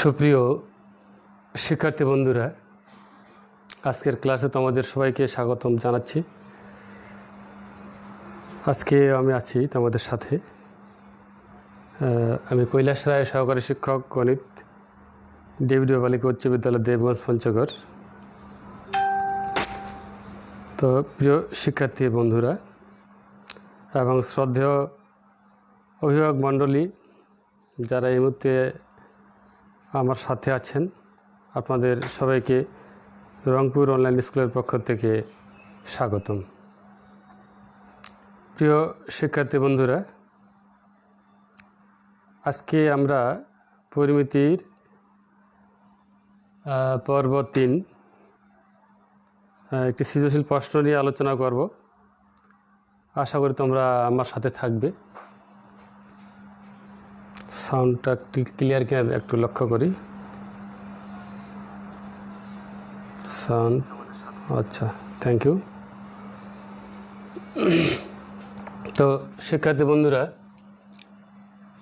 সুপ্রিয় শিক্ষার্থী বন্ধুরা, আজকের ক্লাসে তোমাদের সবাইকে স্বাগতম জানাচ্ছি। আজকে আমি আছি তোমাদের সাথে। আমি কৈলাস রায়, সহকারী শিক্ষক গণিত, ডেভিড বালিকা উচ্চ বিদ্যালয়, দেবগঞ্জ, পঞ্চগড়। তো প্রিয় শিক্ষার্থী বন্ধুরা এবং শ্রদ্ধেয় অভিভাবক মণ্ডলী যারা এই মুহূর্তে আমার সাথে আছেন, আপনাদের সবাইকে রংপুর অনলাইন স্কুলের পক্ষ থেকে স্বাগতম। প্রিয় শিক্ষার্থী বন্ধুরা, আজকে আমরা পরিমিতির পর্ব 3 একটি সৃজনশীল প্রশ্ন নিয়ে আলোচনা করব। আশা করি তোমরা আমার সাথে থাকবে। সাউন্ডটা ক্লিয়ার কিনা একটু লক্ষ্য করি। সাউন্ড আচ্ছা, থ্যাংক ইউ। তো শিক্ষার্থী বন্ধুরা,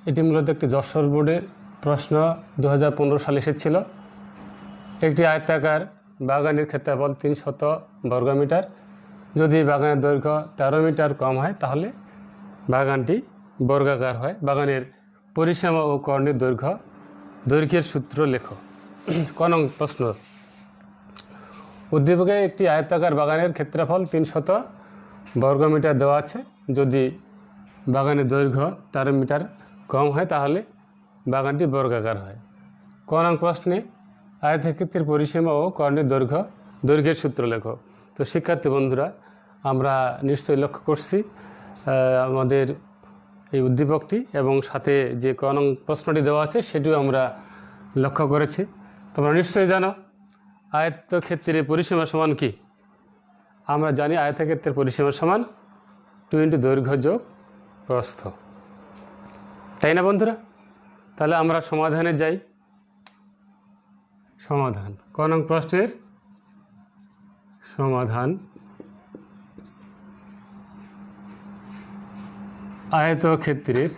এটি মূলত একটি যশোর বোর্ডের প্রশ্ন, 2015 সালে এসেছিল। একটি আয়তাকার বাগানের ক্ষেত্রফল 300 বর্গমিটার। যদি বাগানের দৈর্ঘ্য 13 মিটার কম হয় তাহলে বাগানটি বর্গাকার হয়। বাগানের পরিসীমা ও কর্ণের দৈর্ঘ্যের সূত্র লেখো। ক নং প্রশ্ন, উদ্দীপকে একটি আয়তাকার বাগানের ক্ষেত্রফল 300 বর্গমিটার দেওয়া আছে। যদি বাগানের দৈর্ঘ্য 13 মিটার কম হয় তাহলে বাগানটি বর্গাকার হয়। ক নং প্রশ্নে আয়তক্ষেত্রের পরিসীমা ও কর্ণের দৈর্ঘ্যের সূত্র লেখো। তো শিক্ষার্থী বন্ধুরা, আমরা নিশ্চয়ই লক্ষ্য করছি আমাদের এই উদ্দীপকটি এবং সাথে যে ক নং প্রশ্নটি দেওয়া আছে সেটিও আমরা লক্ষ্য করেছি। তোমরা নিশ্চয়ই জানো আয়তক্ষেত্রের পরিসীমা সমান কি? আমরা জানি আয়তক্ষেত্রের পরিসীমা সমান 2 দৈর্ঘ্য যোগ প্রস্থ, তাই না বন্ধুরা? তাহলে আমরা সমাধানে যাই। সমাধান, ক নং প্রশ্নের সমাধান। আয়তক্ষেত্রের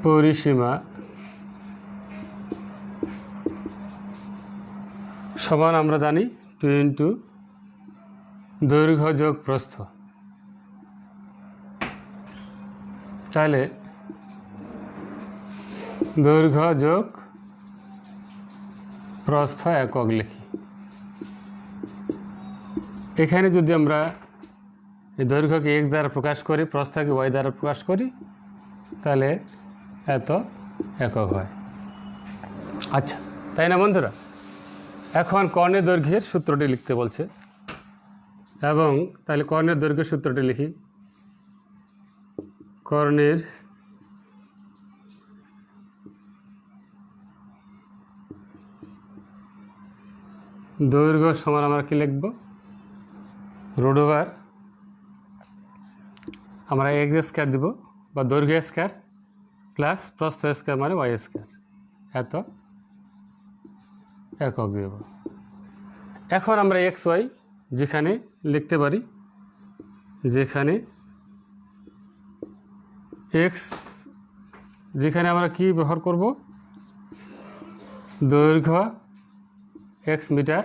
পরিসীমা সমান আমরা জানি 2 দৈর্ঘ্য যোগ প্রস্থ। তাহলে দৈর্ঘ্য যোগ প্রস্থ একক লিখি। এখানে যদি আমরা এই দৈর্ঘ্যকে x দ্বারা প্রকাশ করি, প্রস্থকে y দ্বারা প্রকাশ করি, তাহলে এত একক হয়। আচ্ছা, তাই না বন্ধুরা? এখন কর্ণের দৈর্ঘ্যের সূত্রটি লিখতে বলছে, এবং তাহলে কর্ণের দৈর্ঘ্যের সূত্রটি লিখি। কর্ণের দৈর্ঘ্য সমান আমরা কি লিখব? রুট ওভার আমরা x স্কয়ার দিব বা দৈর্ঘ্য স্কয়ার প্লাস প্রস্থ স্কয়ার মানে y স্কয়ার, এত একক দেব। এখন আমরা xy যেখানে লিখতে পারি, যেখানে x যেখানে আমরা কি ব্যবহার করব? দৈর্ঘ্য x মিটার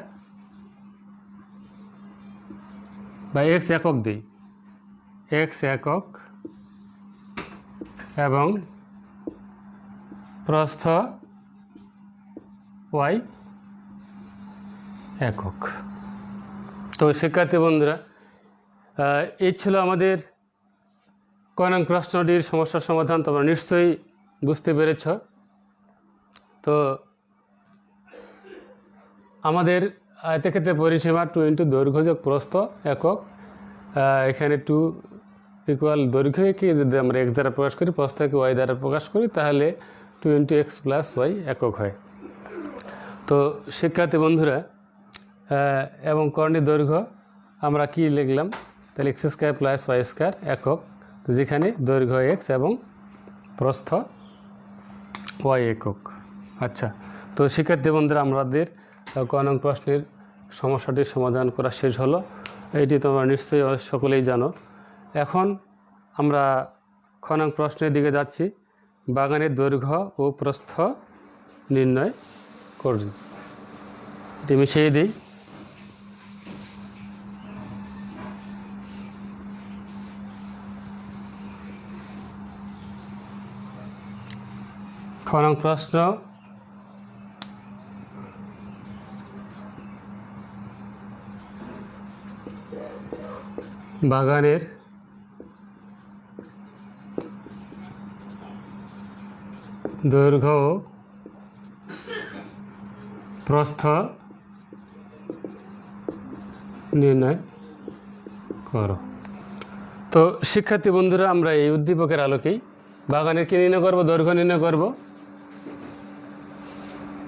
বা x একক দিই, x একক, এবং প্রস্থ y একক। তো শিক্ষার্থী বন্ধুরা, এই ছিল আমাদের ক নং প্রশ্নটির সমস্যার সমাধান। তোমরা নিশ্চয়ই বুঝতে পেরেছ। তো আমাদের আয়তক্ষেত্রের পরিসীমা 2 দৈর্ঘ্য যোগ প্রস্থ একক। এখানে 2 ইকুয়াল দৈর্ঘ্যকে যদি আমরা x দ্বারা প্রকাশ করি, প্রস্থকে y দ্বারা প্রকাশ করি, তাহলে 2 x প্লাস y একক হয়। তো শিক্ষার্থী বন্ধুরা, এবং কর্ণের দৈর্ঘ্য আমরা কি লিখলাম? তাহলে x square plus y square একক, যেখানে দৈর্ঘ্য x এবং প্রস্থ y একক। আচ্ছা, তো শিক্ষার্থী বন্ধুরা, আমাদের ক নং প্রশ্নের সমস্যাটির সমাধান করা শেষ হলো। এটি তোমরা নিশ্চয়ই সকলেই জানো। এখন আমরা খ নং প্রশ্নের দিকে যাচ্ছি। বাগানের দৈর্ঘ্য ও প্রস্থ নির্ণয় করুন। এটি মিশিয়ে দিই। খ নং প্রশ্ন, বাগানের দৈর্ঘ্য ও প্রস্থ নির্ণয় করো। তো শিক্ষার্থী বন্ধুরা, আমরা এই উদ্দীপকের আলোকেই বাগানের কি নির্ণয় করব? দৈর্ঘ্য নির্ণয় করব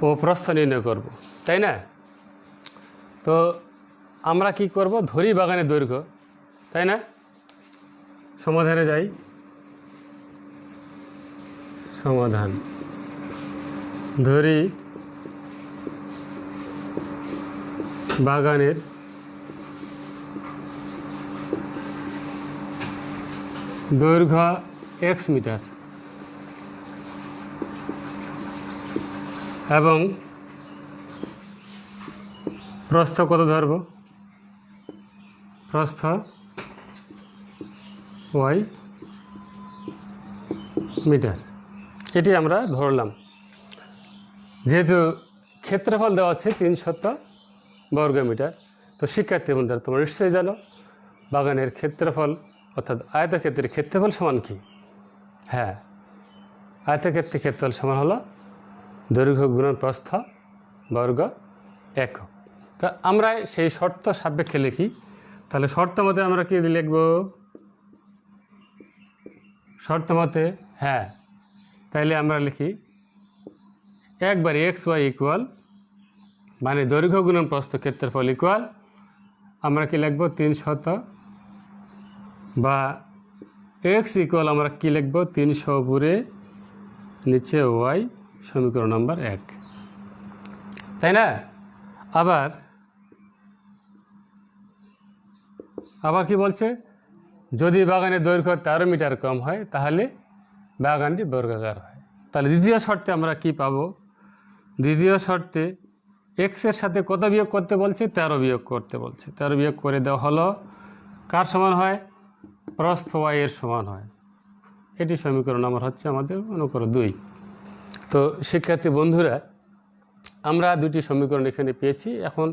ও প্রস্থ নির্ণয় করব, তাই না? তো আমরা কি করব? ধরি বাগানের দৈর্ঘ্য, তাই না? সমাধানে যাই। সমাধান, ধরি বাগানের দৈর্ঘ্য x মিটার এবং প্রস্থ কত ধরব? প্রস্থ y মিটার, এটি আমরা ধরলাম। যেহেতু ক্ষেত্রফল দেওয়া আছে 300 বর্গমিটার, তো শিক্ষার্থী বন্ধুরা তোমরা নিশ্চয়ই জানো বাগানের ক্ষেত্রফল অর্থাৎ আয়তক্ষেত্রের ক্ষেত্রফল সমান কি? হ্যাঁ, আয়তক্ষেত্রের ক্ষেত্রফল সমান হলো দৈর্ঘ্য গুণন প্রস্থ বর্গ একক। তা আমরা সেই শর্ত সাপেক্ষে লিখি। তাহলে শর্ত মতে আমরা কি লিখব? শর্ত মতে, হ্যাঁ, তাইলে আমরা লিখি একবার এক্স ওয়াই ইকুয়াল, মানে দৈর্ঘ্য গুণন প্রস্থ ক্ষেত্রফল ইকুয়াল, আমরা কি লিখব? 300, বা এক্স ইকুয়াল আমরা কি লিখব? 300 উপরে নিচে ওয়াই, সমীকরণ নাম্বার 1, তাই না? আবার কি বলছে? যদি বাগানের দৈর্ঘ্য 13 মিটার কম হয় তাহলে বাগানটি বর্গাকার হয়। তাহলে দ্বিতীয় শর্তে আমরা কি পাবো? দ্বিতীয় শর্তে এক্সের সাথে কত বিয়োগ করতে বলছে? 13 বিয়োগ করতে বলছে। 13 বিয়োগ করে দেওয়া হলো, কার সমান হয়? প্রস্থ ওয়াই এর সমান হয়। এটি সমীকরণ নাম্বার হচ্ছে আমাদের অনুকরণ 2। তো শিক্ষার্থী বন্ধুরা, আমরা দুটি সমীকরণ এখানে পেয়েছি। এখন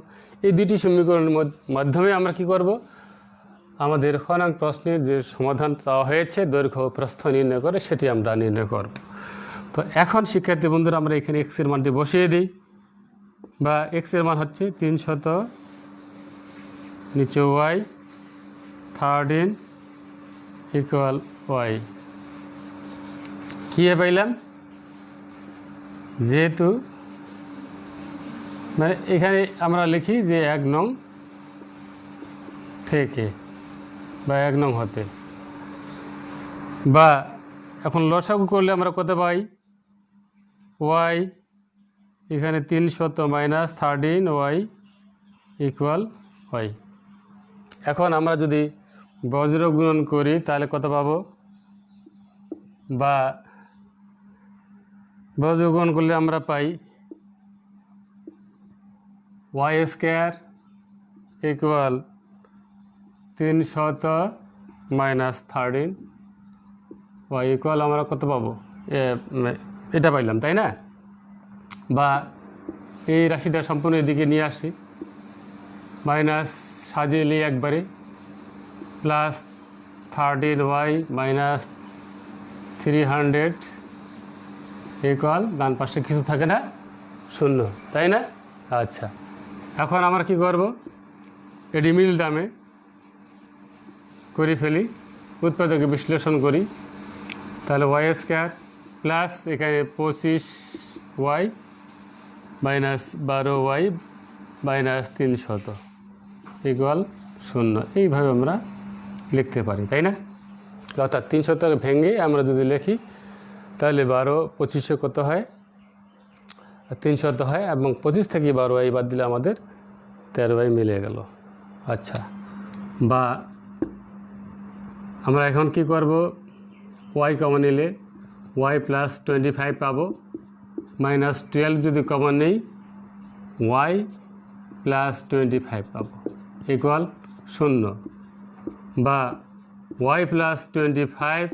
এই দুটি সমীকরণের মাধ্যমে আমরা কি করব? আমাদের খ নং প্রশ্নের যে সমাধান চাওয়া হয়েছে দৈর্ঘ্য ও প্রস্থ নির্ণয় করে, সেটি আমরা নির্ণয় করব। তো এখন শিক্ষার্থী বন্ধুরা আমরা এখানে এক্স এর মানটি বসিয়ে দিই, বা এক্স এর মান হচ্ছে 300 নিচে ওয়াই 13 ইকুয়াল ওয়াই। কী পাইলাম? যেহেতু মানে এখানে আমরা লিখি যে 1 নং থেকে বা 1 নং হতে, বা এখন লসাগু করলে আমরা কত পাই? ওয়াই এখানে 300 মাইনাস 13 ওয়াই ইকুয়াল ওয়াই। এখন আমরা যদি বজ্র গুণন করি তাহলে কত পাবো? বা বজ্র গুণন করলে আমরা পাই Y square equal 300 minus 13 Y equal আমরা কত পাবো? এটা পাইলাম, তাই না? বা এই রাশিটা সম্পূর্ণ এদিকে নিয়ে আসি, মাইনাস সাজিয়ে নিই একবারে, প্লাস 13 ওয়াই মাইনাস 300 ইকুয়াল, ডান পাশে কিছু থাকে না, 0, তাই না? আচ্ছা, এখন আমরা কি করব? এটি মিল দামে করে ফেলি, উৎপাদকে বিশ্লেষণ করি। তাহলে ওয়াই স্কোয়ার প্লাস এখানে 25 Y minus 12 Y minus 300 equal 0, এইভাবে আমরা লিখতে পারি, তাই না? অর্থাৎ 300 ভেঙে আমরা যদি লিখি তাহলে 12 25 কত হয়? 300 হয়, এবং 25 থেকে 12 ওয়াই বাদ দিলে আমাদের 13 ওয়াই মিলে গেল। আচ্ছা, বা আমরা এখন কি করব, ওয়াই কমন নিলে ওয়াই প্লাস 25 পাবো, মাইনাস 12 যদি কমন নেই ওয়াই প্লাস 25 পাবো ইকুয়াল 0, বা Y plus 25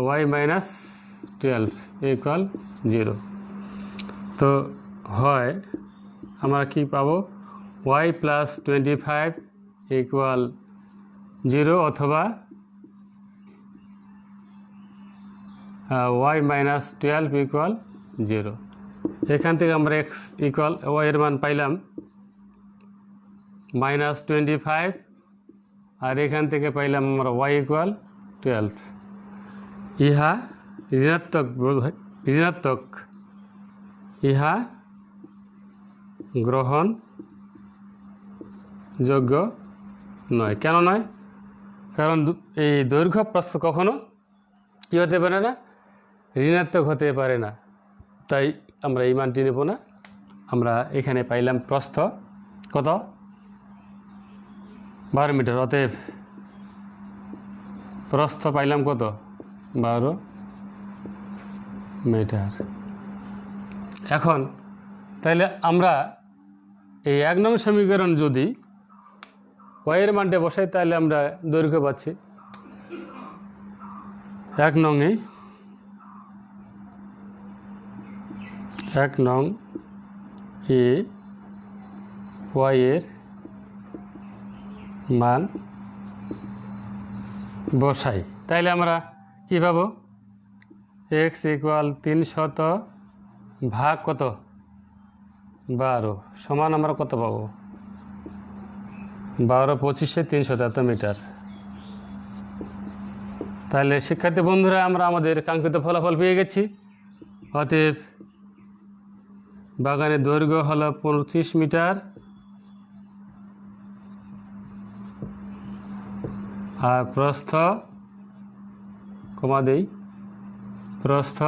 Y minus 12 equal 0। তো হয় আমরা কি পাবো, ওয়াই প্লাস 25 ইকুয়াল 0 অথবা ওয়াই মাইনাস 12 ইকুয়াল 0। এখান থেকে আমরা এক্স ইকুয়াল ওয়াইয়ের মান পাইলাম মাইনাস 25, আর এখান থেকে পাইলাম আমরা ওয়াই ইকুয়াল 12। ইহা ঋণাত্মক ইহা গ্রহণযোগ্য নয়। কেন নয়? কারণ এই দৈর্ঘ্য প্রস্থ কখনো কী হতে পারে না, ঋণাত্মক হতে পারে না, তাই আমরা এই মানটি নেব না। আমরা এখানে পাইলাম প্রস্থ কত, 12 মিটার, অতএব প্রস্থ পাইলাম কত, 12 মিটার। এখন তাহলে আমরা এই 1 নং সমীকরণ যদি ওয়াইয়ের মানটা বসাই তাহলে আমরা দৈর্ঘ্য পাচ্ছি 1 নংয়ে 1 নং এ ওয়াইয়ের মান বসাই, তাইলে আমরা কী পাবো, এক্স ইকুয়াল 300 ভাগ কত 12 সমান আমরা কত পাবো, 12 25 300 মিটার। তাহলে শিক্ষার্থী বন্ধুরা আমরা আমাদের কাঙ্ক্ষিত ফলাফল পেয়ে গেছি। অতএব বাগানের দৈর্ঘ্য হলো 25 মিটার আর প্রস্থ কমা দেই, প্রস্থ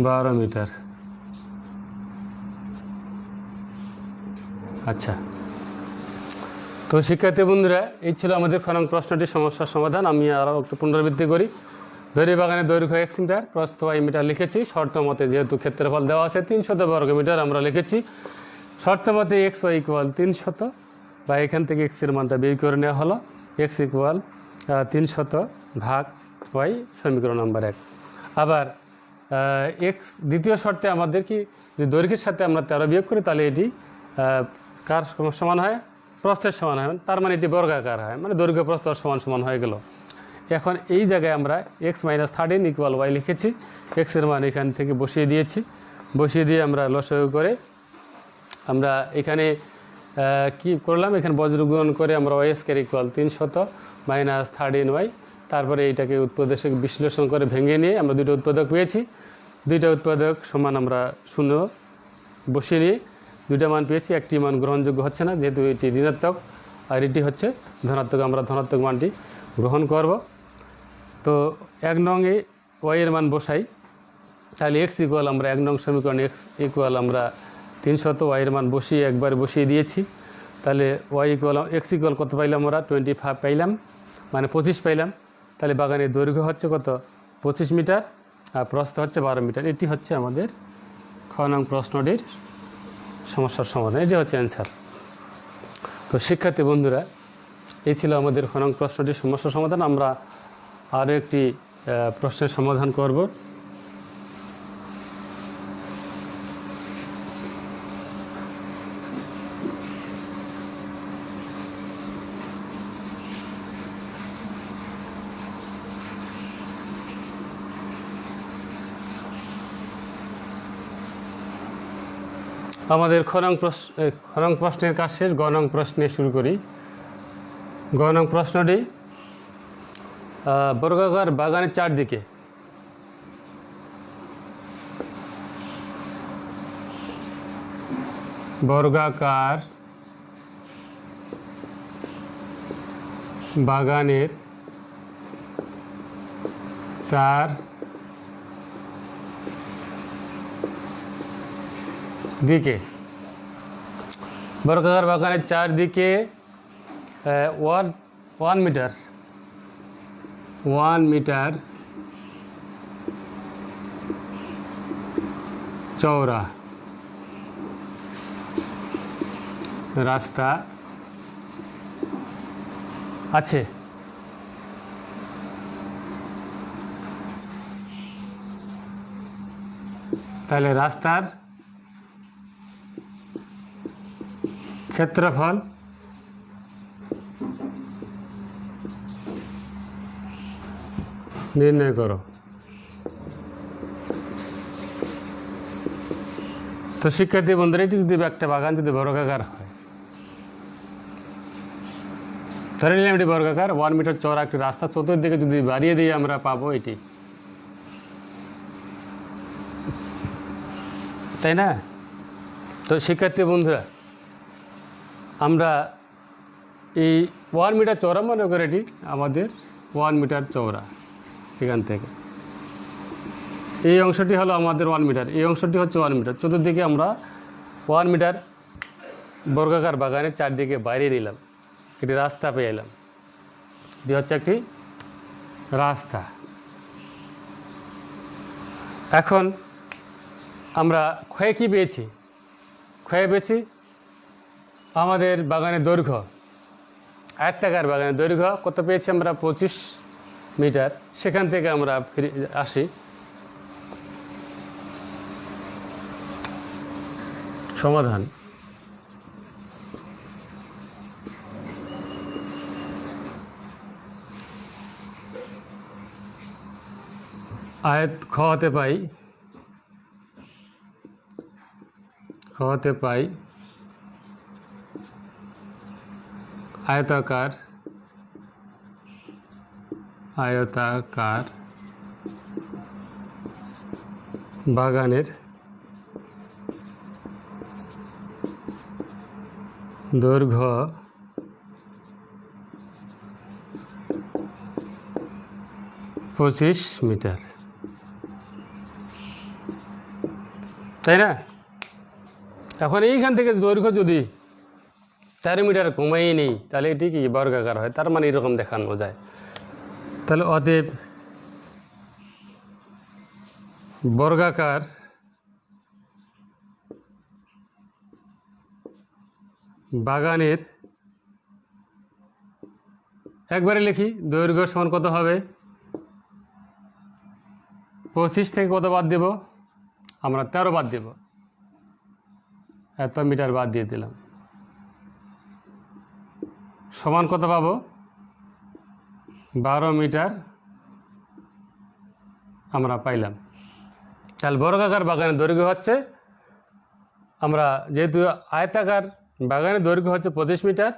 12 মিটার। আচ্ছা, তো শিক্ষার্থী বন্ধুরা এই ছিল আমাদের খ নং প্রশ্নটির সমস্যার সমাধান। আমি আরও একটু পুনরাবৃত্তি করি। দৈর্ঘ্য বাগানের দৈর্ঘ্য x মিটার, প্রস্থ y মিটার লিখেছি। শর্ত মতে যেহেতু ক্ষেত্রফল দেওয়া আছে 300 বর্গ মিটার আমরা লিখেছি। শর্ত মতে x y ইকুয়াল 300, বা এখান থেকে x এর মানটা বের করে নেওয়া হলো, x ইকুয়াল 300 ভাগ y, সমীকরণ নাম্বার 1। আবার x দ্বিতীয় শর্তে আমাদের কি, যে দৈর্ঘ্যের সাথে আমরা 13 বিয়োগ করি তাহলে এটি কার সমান হয়, প্রস্থের সমান হয়, তার মানে এটি বর্গাকার হয়, মানে দৈর্ঘ্য প্রস্থ সমান সমান হয়ে গেল। এখন এই জায়গায় আমরা x মাইনাস 13 ইকুয়াল y লিখেছি, x এর মান এখান থেকে বসিয়ে দিয়েছি, বসিয়ে দিয়ে আমরা লসাগু করে আমরা এখানে কি করলাম, এখানে বজ্রগুণন করে আমরা y square equal 300 minus 13y, তারপরে এইটাকে উৎপাদক বিশ্লেষণ করে ভেঙে নিয়ে আমরা দুটো উৎপাদক পেয়েছি। দুইটা উৎপাদক সমান আমরা 0 বসিয়ে নিয়ে দুইটা মান পেয়েছি। একটি মান গ্রহণযোগ্য হচ্ছে না যেহেতু এটি ঋণাত্মক, আর এটি হচ্ছে ধনাত্মক, আমরা ধনাত্মক মানটি গ্রহণ করব। তো 1 নংয়ে y এর মান বসাই, তাহলে x ইকুয়াল আমরা 1 নং সমীকরণ x ইকুয়াল আমরা 300, y এর মান বসিয়ে একবার বসিয়ে দিয়েছি। তাহলে y ইকুয়াল x ইকুয়াল কত পাইলাম আমরা, 25 পাইলাম, মানে 25 পাইলাম। তাহলে বাগানের দৈর্ঘ্য হচ্ছে কত, 25 মিটার, আর প্রস্থ হচ্ছে 12 মিটার। এটি হচ্ছে আমাদের খ নং প্রশ্নটির সমস্যার সমাধান, এটি হচ্ছে অ্যান্সার। তো শিক্ষার্থী বন্ধুরা এই ছিল আমাদের খ নং প্রশ্নটির সমস্যার সমাধান। আমরা আরও একটি প্রশ্নের সমাধান করব। আমাদের খ নং প্রশ্নের কাজ শেষ, গ নং প্রশ্নে শুরু করি। গ নং প্রশ্নটি, বর্গাকার বাগানের চারদিকে বর্গাকার বাগানের চার দিকে, বর্গাকার বাগানের চারদিকে ওয়ান মিটার 1 মিটার চওড়া রাস্তা আছে। তাহলে রাস্তার ক্ষেত্রফল নির্ণয় করো। তো শিক্ষার্থী বন্ধুরা, এটি যদি একটা বাগান যদি বর্গাকার হয়, ধরে নিলাম এটি বর্গাকার, 1 মিটার চওড়া একটি রাস্তা, চতুর্দিকে যদি বাড়িয়ে দিয়ে আমরা পাবো এটি, তাই না? তো শিক্ষার্থী বন্ধুরা, আমরা এই 1 মিটার চওড়া মনে করে এটি আমাদের 1 মিটার চওড়া, এখান থেকে এই অংশটি হলো আমাদের 1 মিটার, এই অংশটি হচ্ছে 1 মিটার, চতুর্দিকে আমরা 1 মিটার বর্গাকার বাগানের চারদিকে বাইরে নিলাম, একটি রাস্তা পেয়ে এলাম, এটি হচ্ছে একটি রাস্তা। এখন আমরা ক্ষয়ে কী পেয়েছি? ক্ষয়ে পেয়েছি আমাদের বাগানের দৈর্ঘ্য, আয়তাকার বাগানের দৈর্ঘ্য কত পেয়েছি আমরা? 25 মিটার। সেখান থেকে আমরা ফিরে আসি, সমাধান। আয়ত খ হতে পাই আয়তাকার বাগানের দৈর্ঘ্য 25 মিটার, তাই না? এখন এইখান থেকে দৈর্ঘ্য যদি 4 মিটার কমাই নেই, তাহলে এটি কি বর্গাকার হয়, তার মানে এরকম দেখানো যায়। তাহলে অতএব বর্গাকার বাগানের, একবারে লিখি, দৈর্ঘ্য সমান কত হবে? 25 থেকে কত বাদ দেব আমরা? 13 বাদ দেব, এত মিটার বাদ দিয়ে দিলাম, সমান কত পাবো? 12 মিটার আমরা পাইলাম। তাহলে বর্গাকার বাগানের দৈর্ঘ্য হচ্ছে, আমরা যেহেতু আয়তাকার বাগানের দৈর্ঘ্য হচ্ছে 25 মিটার,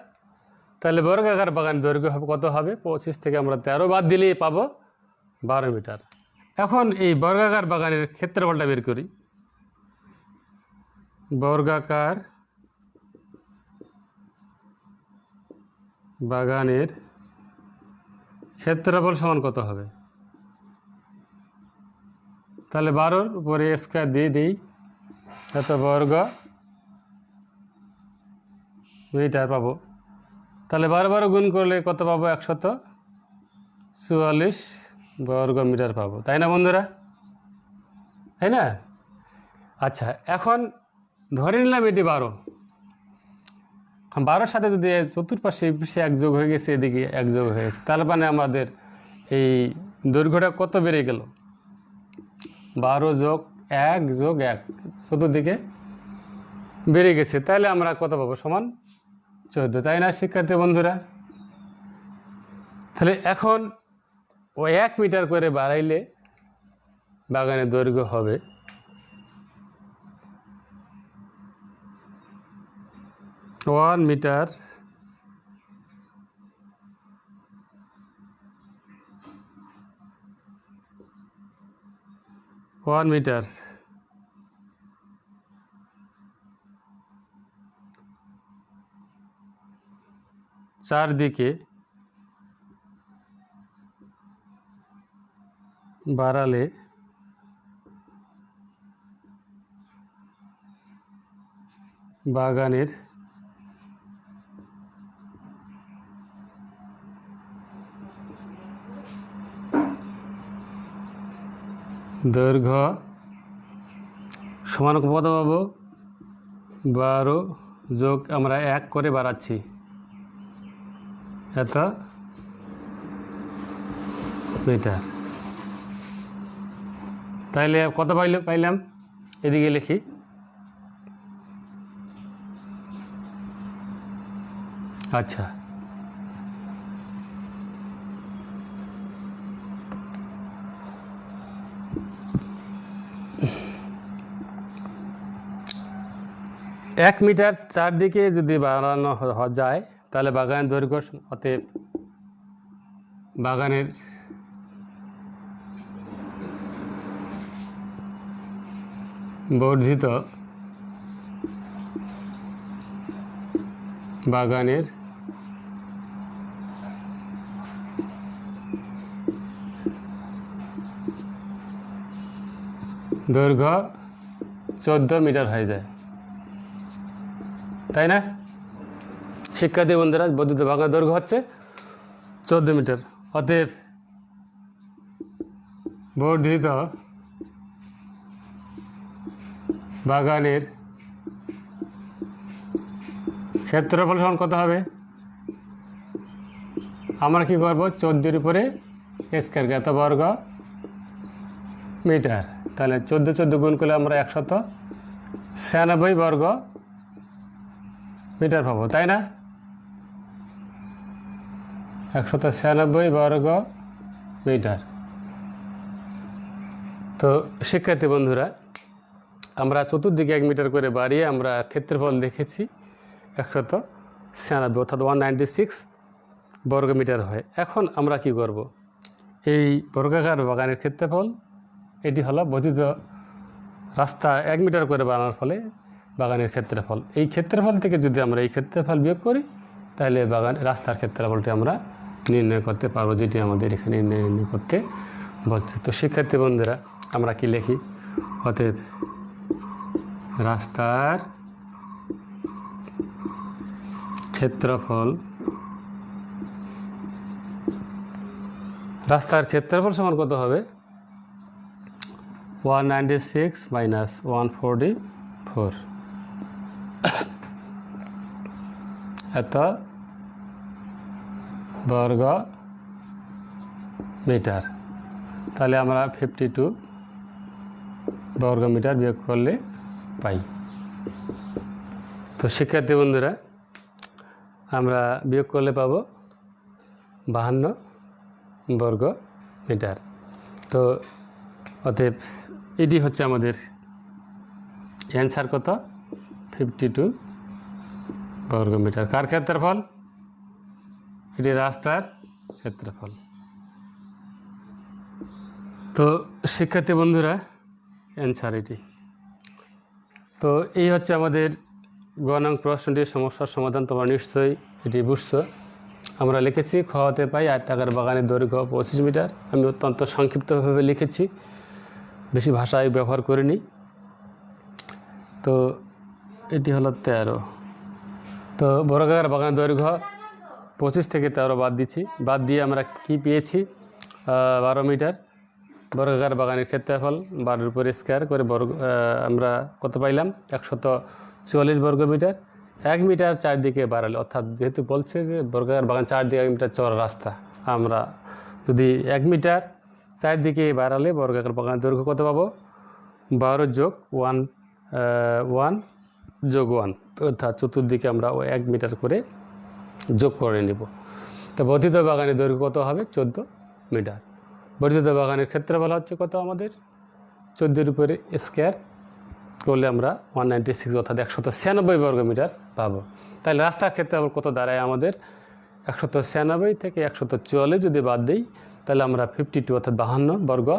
তাহলে বর্গাকার বাগানের দৈর্ঘ্য হবে কত হবে? 25 থেকে আমরা 13 বাদ দিলেই পাবো 12 মিটার। এখন এই বর্গাকার বাগানের ক্ষেত্রফলটা বের করি। বর্গাকার বাগানের ক্ষেত্রফল সমান কত হবে? তাহলে 12-র উপরে স্কয়ার দিয়ে দিই, এত বর্গ মিটার পাবো। তাহলে 12 গুণ করলে কত পাবো? 144 বর্গ মিটার পাবো, তাই না বন্ধুরা? তাই না? আচ্ছা, এখন ধরে নিলাম এটি 12, 12-র সাথে যদি চতুর্পাশে এক যোগ হয়ে গেছে, এদিকে এক যোগ হয়ে গেছে, তাহলে মানে আমাদের এই দৈর্ঘ্যটা কত বেড়ে গেল? 12 যোগ 1 যোগ 1, চতুর্দিকে বেড়ে গেছে, তাহলে আমরা কত পাবো? সমান 14, তাই না শিক্ষার্থী বন্ধুরা? তাহলে এখন ওই 1 মিটার করে বাড়াইলে বাগানের দৈর্ঘ্য হবে 1 মিটার চারদিকে বাড়ালে বাগানের দৈর্ঘ্য সমান কত পাবো 12 যোগ আমরা 1 করে বাড়াচ্ছি এত মিটার। তাইলে কত পাইলাম এদিকে লিখি আচ্ছা 1 মিটার চারদিকে যদি বাড়ানো যায় তাহলে বাগানের দৈর্ঘ্য অতএব বাগানের বর্ধিত বাগানের দৈর্ঘ্য 14 মিটার হয়ে যায়, তাই না? শিক্ষার্থী বন্ধুরা, বর্ধিত বাগানের দৈর্ঘ্য হচ্ছে 14 মিটার। অতএব বর্ধিত বাগানের ক্ষেত্রফল সমান কত হবে? আমরা কি করব 14 উপরে স্কয়ার এত বর্গ মিটার। তাহলে 14 গুণ করলে আমরা 196 বর্গ মিটার পাবো, তাই না? 196 বর্গ মিটার। তো শিক্ষার্থী বন্ধুরা, আমরা চতুর্দিকে 1 মিটার করে বাড়িয়ে আমরা ক্ষেত্রফল দেখেছি 196 অর্থাৎ 196 বর্গ মিটার হয়। এখন আমরা কি করব? এই বর্গাকার বাগানের ক্ষেত্রফল এটি হলো বর্ধিত রাস্তা 1 মিটার করে বানানোর ফলে বাগানের ক্ষেত্রফল। এই ক্ষেত্রফল থেকে যদি আমরা এই ক্ষেত্রফল বিয়োগ করি তাহলে রাস্তার ক্ষেত্রফলটি আমরা নির্ণয় করতে পারবো, যেটি আমাদের এখানে নির্ণয় করতে বলছে। তো শিক্ষার্থী বন্ধুরা, আমরা কি লিখি? অতএব রাস্তার ক্ষেত্রফল সমান কত হবে? 196 মাইনাস 144 এত বর্গ মিটার। তাহলে আমরা 52 বর্গ মিটার বিয়োগ করলে পাই। তো শিক্ষার্থী বন্ধুরা, আমরা বিয়োগ করলে পাবো 52 বর্গ মিটার। তো অতএব এটি হচ্ছে আমাদের অ্যান্সার কত? 52 বর্গ মিটার। কার ক্ষেত্রফল? এটি রাস্তার ক্ষেত্রফল। তো শিক্ষার্থী বন্ধুরা, অ্যান্সার এটি। তো এই হচ্ছে আমাদের গ নং প্রশ্নটির সমস্যার সমাধান। তোমরা নিশ্চয়ই এটি বুঝছো। আমরা লিখেছি খ হতে পাই আয়তাকার বাগানের দৈর্ঘ্য 25 মিটার। আমি অত্যন্ত সংক্ষিপ্তভাবে লিখেছি, বেশি ভাষায় ব্যবহার করিনি। তো এটি হলো 13। তো বর্গাকার বাগানের দৈর্ঘ্য 25 থেকে 13 বাদ দিচ্ছি। বাদ দিয়ে আমরা কি পেয়েছি? 12 মিটার। বর্গাকার বাগানের ক্ষেত্রফল 12 উপর স্কয়ার করে আমরা কত পাইলাম? 144 বর্গ মিটার। 1 মিটার চারদিকে বাড়ালে, অর্থাৎ যেহেতু বলছে যে বর্গাকার বাগান চারদিকে 1 মিটার চওড়া রাস্তা, আমরা যদি 1 মিটার চারদিকে বাড়ালে বর্গাকার বাগানের দৈর্ঘ্য কত পাবো? 12 যোগ 1 যোগ 1, অর্থাৎ চতুর্দিকে আমরা 1 মিটার করে যোগ করে নেব। তো বর্ধিত বাগানের দৈর্ঘ্য কত হবে? 14 মিটার। বর্ধিত বাগানের ক্ষেত্রফল হচ্ছে কত আমাদের? 14 উপরে স্কয়ার করলে আমরা 196 অর্থাৎ 196 বর্গ মিটার পাবো। তাহলে রাস্তার ক্ষেত্রফল কত দাঁড়ায় আমাদের? 196 থেকে 144 যদি বাদ দিই তাহলে আমরা 52 অর্থাৎ 52 বর্গ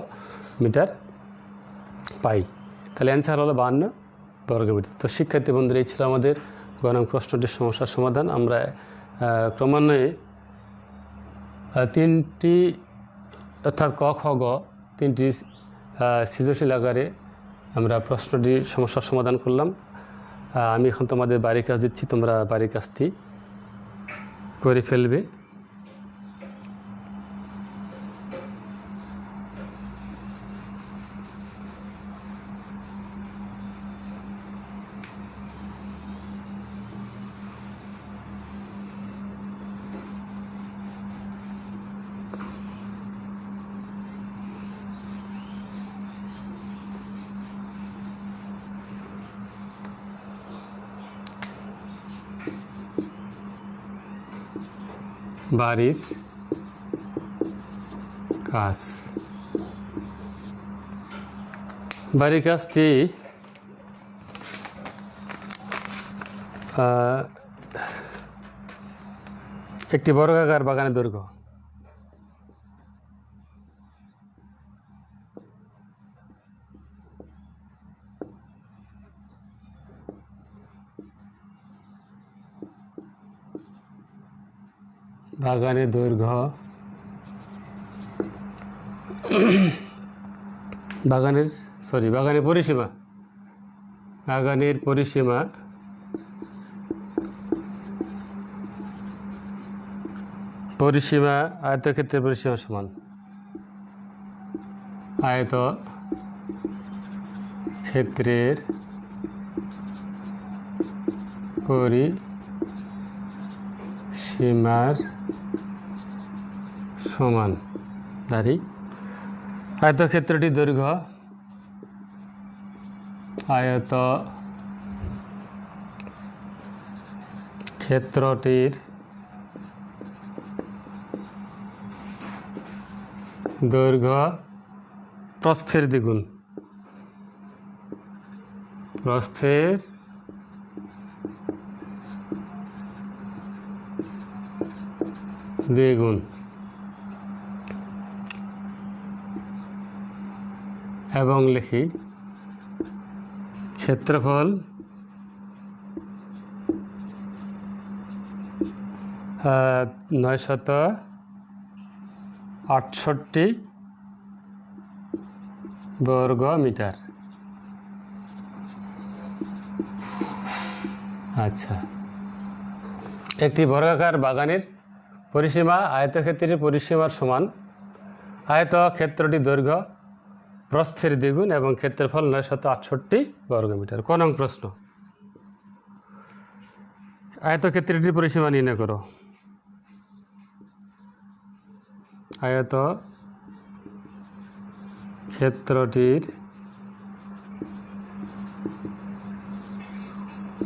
মিটার পাই। তাহলে অ্যান্সার হলো 52 বর্গ মিটার। তো শিক্ষার্থী বন্ধুরা, এই ছিল আমাদের গ নং প্রশ্নটির সমস্যার সমাধান। আমরা ক্রমান্বয়ে 3টি অর্থাৎ ক, খ, গ 3টি সৃজনশীল আকারে আমরা প্রশ্নটির সমস্যার সমাধান করলাম। আমি এখন তোমাদের বাড়ির কাজ দিচ্ছি, তোমরা বাড়ির কাজটি করে ফেলবে। বাড়ির কাজ। বাড়ির কাজটি একটি বর্গাকার বাগানের দৈর্ঘ্য। বাগানের দৈর্ঘ্য বাগানের পরিসীমা। বাগানের পরিসীমা আয়তক্ষেত্রের পরিসীমা সমান আয়তক্ষেত্রের পরিসীমার সমান। দাঁড়ি আয়তক্ষেত্রটির দৈর্ঘ্য আয়তক্ষেত্রটির দৈর্ঘ্য প্রস্থের দ্বিগুণ। প্রস্থের দ্বিগুণ এবং লিখি ক্ষেত্রফল 968 বর্গ মিটার। আচ্ছা, একটি বর্গাকার বাগানের পরিসীমা আয়তক্ষেত্রের পরিসীমার সমান। আয়তক্ষেত্রটির দৈর্ঘ্য প্রস্থের দ্বিগুণ এবং ক্ষেত্রফল 968 বর্গমিটার। ক নং প্রশ্ন, আয়তক্ষেত্রটির পরিসীমা নির্ণয় করো। আয়তক্ষেত্রটির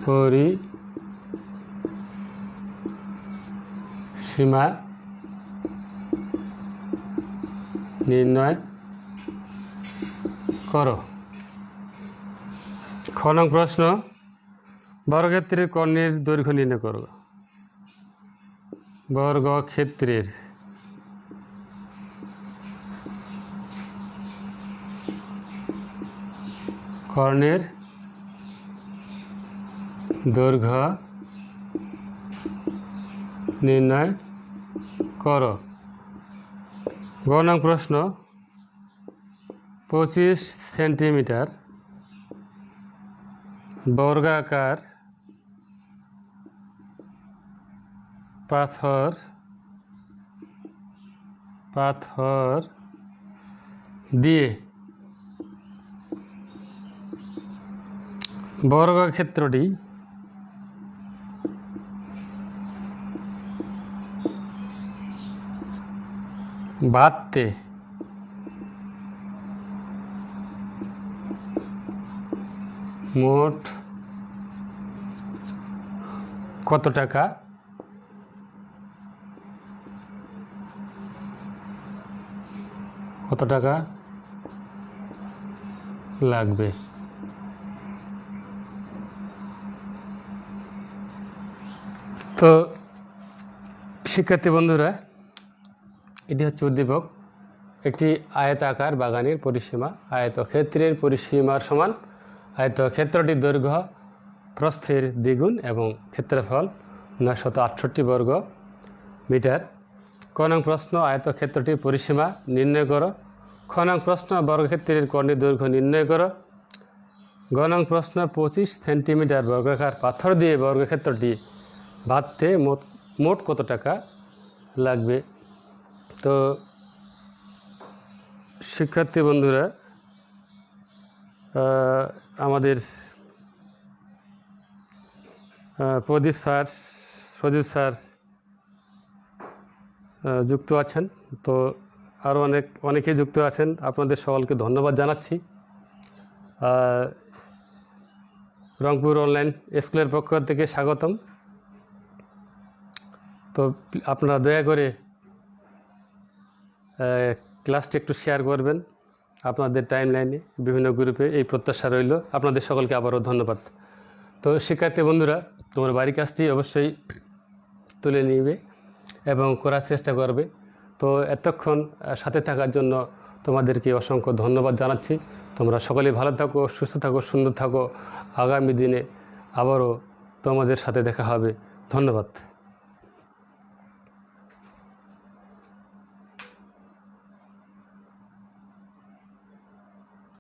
পরিসীমা নির্ণয় করো। খ নং প্রশ্ন, বর্গক্ষেত্রের কর্ণের দৈর্ঘ্য নির্ণয় করো। বর্গক্ষেত্রের কর্ণের দৈর্ঘ্য নির্ণয় করো। গ নং প্রশ্ন, 25 সেন্টিমিটার বর্গাকার পাথর দিয়ে বর্গক্ষেত্রটি বাঁধতে মোট কত টাকা লাগবে? তো শিক্ষার্থী বন্ধুরা, এটি হচ্ছে উদ্দীপক। একটি আয়তাকার বাগানের পরিসীমা আয়তক্ষেত্রের পরিসীমার সমান। আয়তক্ষেত্রটির দৈর্ঘ্য প্রস্থের দ্বিগুণ এবং ক্ষেত্রফল 968 বর্গ মিটার। ক নং প্রশ্ন, আয়তক্ষেত্রটির পরিসীমা নির্ণয় করো। খ নং প্রশ্ন, বর্গক্ষেত্রের কর্ণের দৈর্ঘ্য নির্ণয় করো। গ নং প্রশ্ন, 25 সেন্টিমিটার বর্গাকার পাথর দিয়ে বর্গক্ষেত্রটি বাঁধতে মোট কত টাকা লাগবে? তো শিক্ষার্থী বন্ধুরা, আমাদের সজীব স্যার যুক্ত আছেন। তো আরও অনেকেই যুক্ত আছেন। আপনাদের সকলকে ধন্যবাদ জানাচ্ছি। রংপুর অনলাইন স্কুলের পক্ষ থেকে স্বাগতম। তো আপনারা দয়া করে ক্লাসটি একটু শেয়ার করবেন আপনাদের টাইমলাইনে, বিভিন্ন গ্রুপে, এই প্রত্যাশা রইল। আপনাদের সকলকে আবারও ধন্যবাদ। তো শিক্ষার্থী বন্ধুরা, তোমার বাড়ির কাজটি অবশ্যই তুলে নিবে এবং করার চেষ্টা করবে। তো এতক্ষণ সাথে থাকার জন্য তোমাদেরকে অসংখ্য ধন্যবাদ জানাচ্ছি। তোমরা সকলেই ভালো থাকো, সুস্থ থাকো, সুন্দর থাকো। আগামী দিনে আবারও তোমাদের সাথে দেখা হবে। ধন্যবাদ।